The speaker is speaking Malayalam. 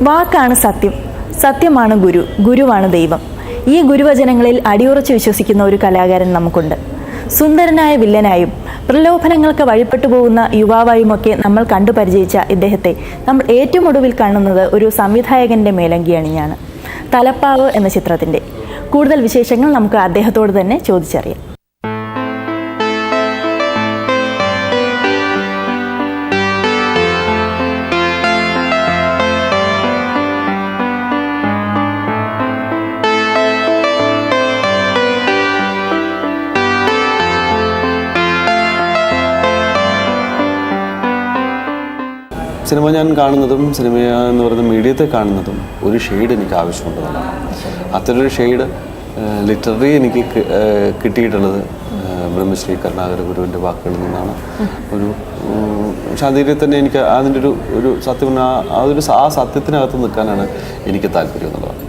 വാക്കാണ് സത്യം, സത്യമാണ് ഗുരു, ഗുരുവാണ് ദൈവം. ഈ ഗുരുവചനങ്ങളിൽ അടിയുറച്ച് വിശ്വസിക്കുന്ന ഒരു കലാകാരൻ നമുക്കുണ്ട്. സുന്ദരനായ വില്ലനായും പ്രലോഭനങ്ങൾക്ക് വഴിപ്പെട്ടു പോകുന്ന യുവാവായുമൊക്കെ നമ്മൾ കണ്ടു പരിചയിച്ച ഇദ്ദേഹത്തെ നമ്മൾ ഏറ്റവും ഒടുവിൽ കാണുന്നത് ഒരു സംവിധായകൻ്റെ മേലങ്കി അണിഞ്ഞാണ്. തലപ്പാവ് എന്ന ചിത്രത്തിൻ്റെ കൂടുതൽ വിശേഷങ്ങൾ നമുക്ക് അദ്ദേഹത്തോട് തന്നെ ചോദിച്ചറിയാം. സിനിമ ഞാൻ കാണുന്നതും സിനിമ എന്ന് പറയുന്ന മീഡിയത്തെ കാണുന്നതും ഒരു ഷെയ്ഡ് എനിക്ക് ആവശ്യമുണ്ടെന്നുള്ളതാണ്. അത്തരൊരു ഷെയ്ഡ് ലിറ്റററി എനിക്ക് കിട്ടിയിട്ടുള്ളത് ബ്രഹ്മശ്രീ കരുണാകര ഗുരുവിൻ്റെ വാക്കുകളിൽ നിന്നാണ്. ഒരു ശാന്തിയിൽ തന്നെ എനിക്ക് അതിൻ്റെ ഒരു സത്യം ആ സത്യത്തിനകത്ത് നിൽക്കാനാണ് എനിക്ക് താല്പര്യം എന്നുള്ളത്.